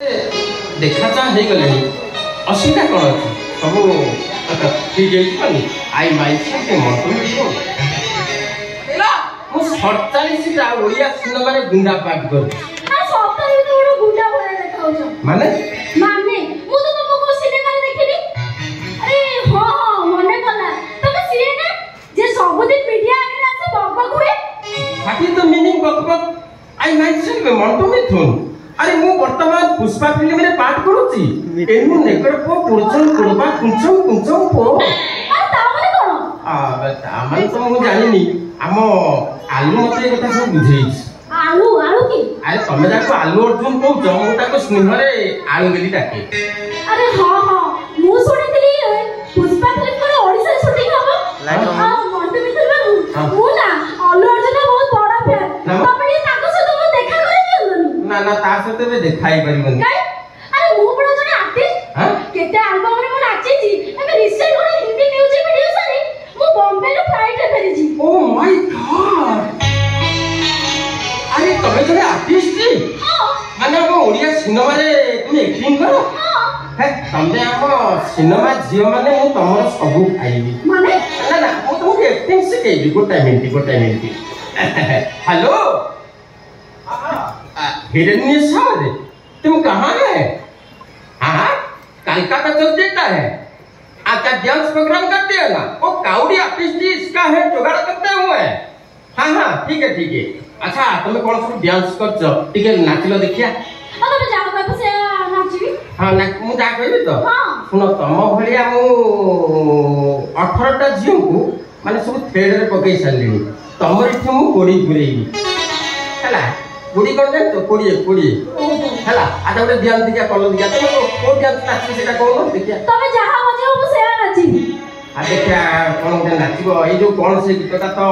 देखा चाह हो गले असुविधा कौन अच्छी सब ठीक है आई माई सड़चाश ओडिया सिनेमा गुंडा पाठ कर माने माने मु तो तुमको सिनेमा देखिनी अरे हां हां मने पला तुम सीए ना जे सब दिन मीडिया आगे आसे बकबक हुए व्हाट इज द मीनिंग बकबक आई माइट सेल्फ मंटो मिथुन अरे मु वर्तमान पुष्पा फिल्म रे पाठ करूची एनु नेकर पो पुरचन कुडबा कुंचम कुंचम पो आ ता माने कोन ता माने तो मु जानिनी आमो आलू मते कथा सब बुझेइछ आलू आलू की अरे तमे जाको आलू अर्जुन को जमु ताको स्नेह रे आलू बेली डाके अरे हां हां मु सुनितली पुष्पा फिल्म पर ओडिसा शूटिंग हबो हां मंटो मिथुन बाबू मु ना आलू अर्जुन बहुत बड़ा फैन तमे ताको से तुम देखा करे जल्दी ना ना ता से तबे देखाई परिबनी अरे मु बड़ा जने आर्टिस्ट हां केते एल्बम रे मु नाची छी एमे रिसेंट गोटे हिंदी म्यूजिक वीडियो सारे मु बॉम्बे रो फ्लाइट रे फेरी छी ओ माय गॉड अरे तमे जने आर्टिस्ट छी हां माने हम ओडिया सिनेमा रे तुम एक्टिंग करो हां हे तमे हम सिनेमा जियो माने मु तमर सबु खाइबी माने ना ना मु तुमको एक्टिंग सिखेबी गोटा मिनिट हेलो हिरण्य सर तुम कहाँ है हाँ कलकत्ता चल देता है अच्छा डांस प्रोग्राम करते हैं ना वो काउडी आर्टिस्ट इसका है जुगाड़ करते हुए हाँ हाँ ठीक है अच्छा तुम्हें कौन सब डांस कर ठीक है नाचिलो देखिया तमे जाओ बाबू से नाचबी हाँ ना मु जा कहबी तो हां सुनो तम भलिया मु 18 टा झियो को माने सब थ्रेड रे पकई सारलिनी तमर इथे मु कोडी पुरेइबी हला कोडी कर दे तो कोडी हला आ गोटे ध्यान दिया कल दिया तो को ध्यान नाची सेटा कोन देखिया तमे जहा बजे मु से नाचबी आ देखिया कोन गोटे नाचिबो ए जो कोन से गीतटा तो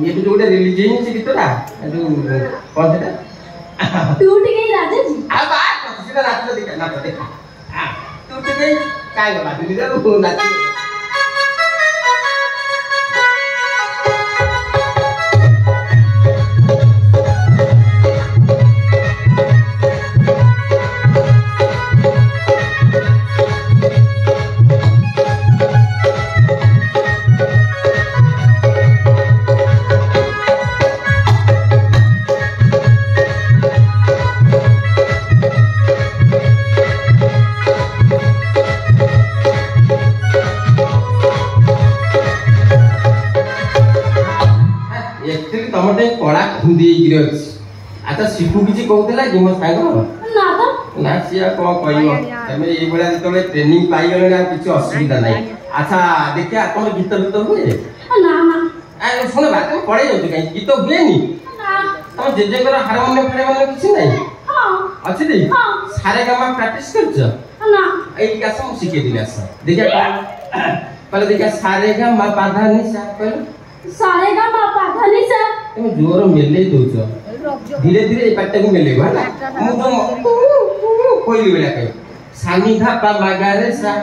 ये जो गोटे रिलीज हेइन से गीतटा जो कोन सेटा तू टिके राजा जी आ बात सीधा नाच देखा हां तू टिके काय गला दिली रे नाच कड़ा खुंदी अच्छा शिखु किछि कहउतला कि मो सागो ना तो ना सिया को कहइयो तमे ए बेला जतले ट्रेनिंग पाई गले ना किछि असुविधा नै अच्छा देखिया कोन गीत हुए ना ना आ सुन बात पड़े जाउ कहीं गीत हुए नी ना तम जेजे कर हारमोनियम फेरमोनियम किछि नै हां अछि दे हां सारे गामा प्रैक्टिस करछ ना ए कास मु सिखे दिले आस देखिया पहले देखिया सारे गामा पाधा निसा पहले सारे गामा पाधा निसा तुम जोर मेले दोछ धीरे धीरे ए पाटा को मेले होला मु तो कोइली बेला कह सानिधा पा मागारे सा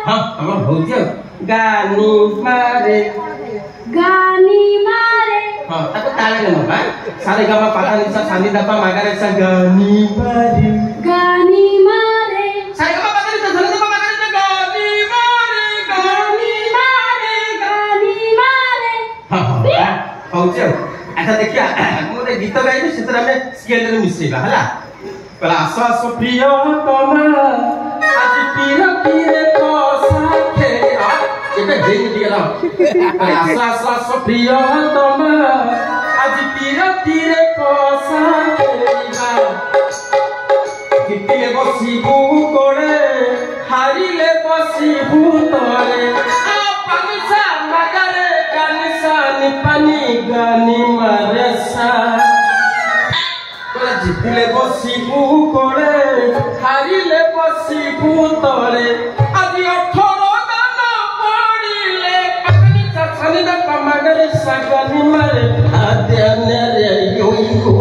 हां हमर हो जाओ गानी मारे हां ताको ताले न बा सारे गामा पाटा निसा सानिधा पा मागारे सा गानी मारे सारे गामा पाटा निसा सानिधा पा मागारे सा गानी मारे हां हो जाओ अच्छा देखिया मोरे गीत गाइबे सेतरा में स्केल रे मिसेबा हला पला आसो आसो प्रिय तमा आज पीर पीरे तो साथे एबे हेई दिला पला आसो आसो प्रिय तमा आज पीर पीरे तो साथे जितिले बसिबू कोड़े हारिले बसिबू तोरे आ पानिसा मागारे कानिसा निपानी गानी मारेसा जितिले बसिबू कोड़े हारिले बसिबू तोरे आज 18 दाना पड़िले कानिसा सानिदा मागारे सागानी मारे आद्याने रे योइको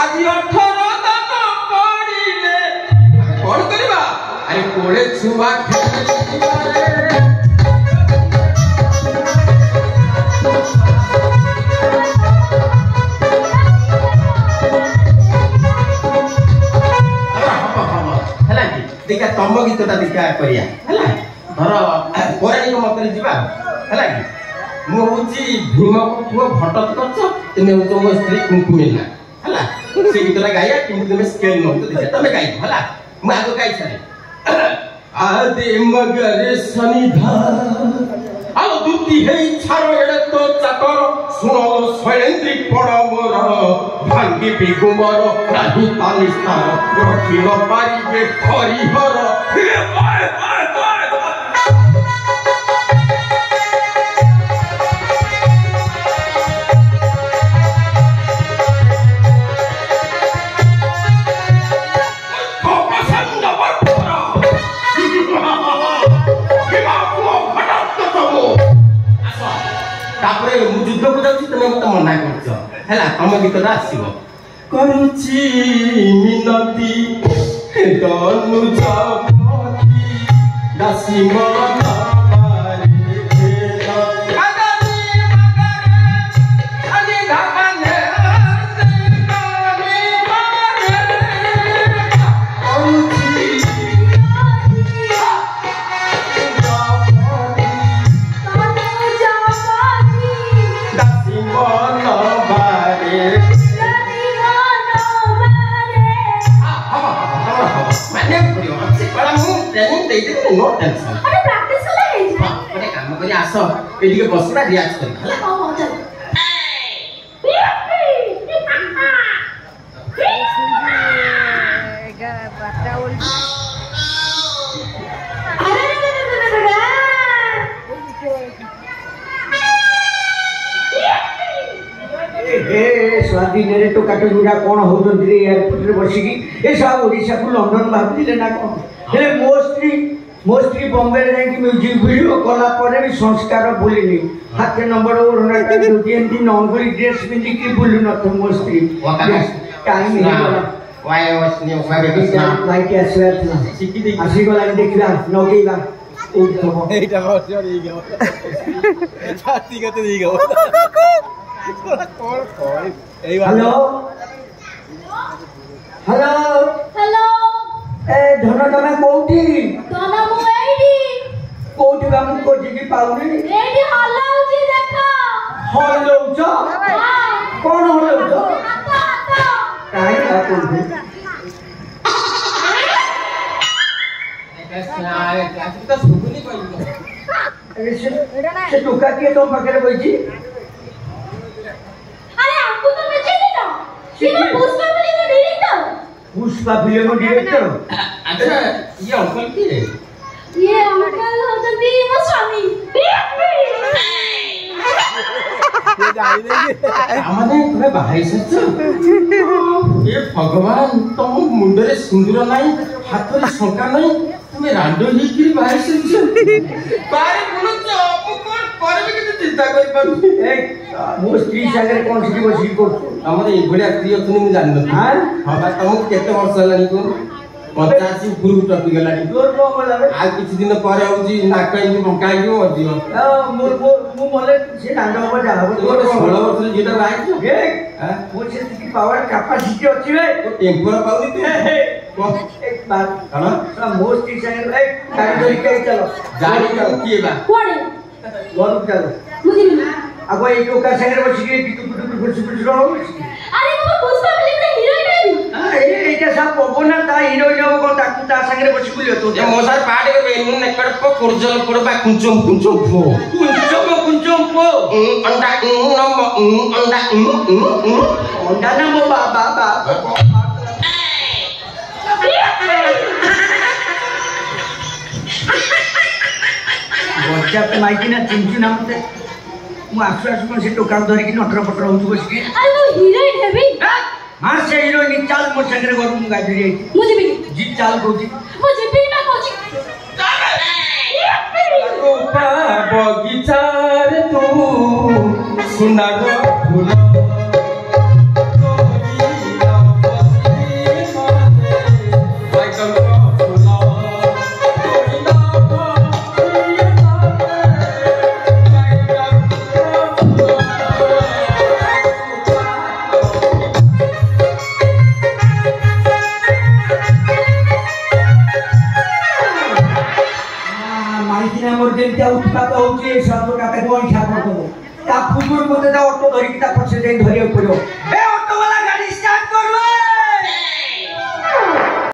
आज 18 दाना पड़िले कोन करबा अरे कोड़े छुआ खेले तम गीतटा देखा करिया हैला धर पौराणिक मतरे जीवा हैला कि मु होची भीम को भटत करछ तमे हो तो स्त्री कुंकुमेला हैला से गीतटा गाया कि तमे स्केल न तो देखा तमे गाई हैला मु आगो गाई छरे आदे मगर सनिधा आलो दुती है छारो एडे तो चाकर सुनो शैलेंद्री पड़मर भांगी बिगुमर राही तानिस्तार रखिल पारिबे हरिहर तापरे मु युद्ध को जाउची तमे मत मना करछ हैला तम गीतटा आसीबो करूची मिनती दनु जापती दासी मना मारे खेला आगामी मगरे आदि धामने कानी मारे करूची नो टेंशन अरे प्रैक्टिस कला है हां ओने काम करी आसो एडी के बसना रियाज करी हां हां चल स्वादी नेरे तो काटो जुड़ा कोन होजन रे एयरपोर्ट रे बसिकी ए सब ओडिसा को लंदन भाबतिले ना कोन हे मोस्टली बॉम्बे रे जाई म्यूजिक वीडियो कला परे भी संस्कार बोलिनी हाथे नंबर ओरना दिन दिन नंगली ड्रेस पिंदी की बोलु न तो मोस्टली टाइम नहीं बोला why was new five like एसवेट ना सिकी देखि आसी गला देखला नगेला এইটা বসে দিয়ে গেল ছাতি কত দিয়ে গেল हेलो हेलो हेलो ए धन तमे कोठी दोना मु एडी कोठी बा मु कोठी की पाउनी एडी हलाउची देखा हलौछ हां कोन हलौछ आता आता काई बा कोठी आए क्लास तो सुबुनी पइलो अरे से टोका के तो पकड़े बइची अरे आपको तो मैं चिनी ना ये पुष्पा फिल्म का डायरेक्टर पुष्पा फिल्म का डायरेक्टर अच्छा ये अंकल की है ये अंकल होते मो स्वामी ये जाई नहीं आमाने तुम्हें बाहाई सच ये भगवान तुम मुंडे रे सिंदूर नाही हाथ रे शंका नाही तुम्हें रांडो ही की बाहाई सच बारे बोलो तो कोन पर भी किते चिंता कर पाबी ए मो स्त्री सागर कोन सी बसी को हमरे ए बढिया स्त्री अथुनी मु जान न हां हां बा तुमको केते वर्ष लानी को 85 गुरु टपी गला तोर को बोला आ किछि दिन परे होजी नाकाई बंकाई हो दियो मु मोले से डांडो हो जा हो तोर 16 वर्ष जेटा बाई छ ए मो से की पावर कैपेसिटी अछि रे टेम्पोरा पाउनी तू एक बात कଣ मो स्त्री सागर ए गाड़ी धरि के चलो गाड़ी का किए बा कोड़े घर चलो मुझे मिला आगो एक टोका सागर बसी के टुटु टुटु फुस रहो अरे बाबा पुष्पा फिल्म रे हीरोइन है एटा सब पबना ता हीरोइन हो को ता सागर बसी बुलियो तो ये मोसार पाट के बेनु नेकड़ को कुरजल कुरबा कुंचम कुंचम फो कुंचम पो अंडा नम अंडा अंडा ना मो बाबा बच्चा पे माइकी ना चिंचू ना मते मु आसु आसु से टोका धरि की नटर पटर होउ बस के अरे वो हीरोइन है भी हां से हीरोइन चाल मो संगे गरु मु गाड़ी रे मुझे भी जी चाल कोची मुझे भी ना कोची गोपा बगीचार तू सुनार फूल ଯେମିତି ଉତ୍ପାତ ହେଉଛି ଏ ସବୁ କାତେ କ'ଣ ଇଚ୍ଛା କରିଦେବ ତା ପୂର୍ବରୁ ମୋତେ ତା ଅଟୋ ଧରିକି ତା ପଛରେ ଯାଇ ଧରିବାକୁ ପଡ଼ିବ।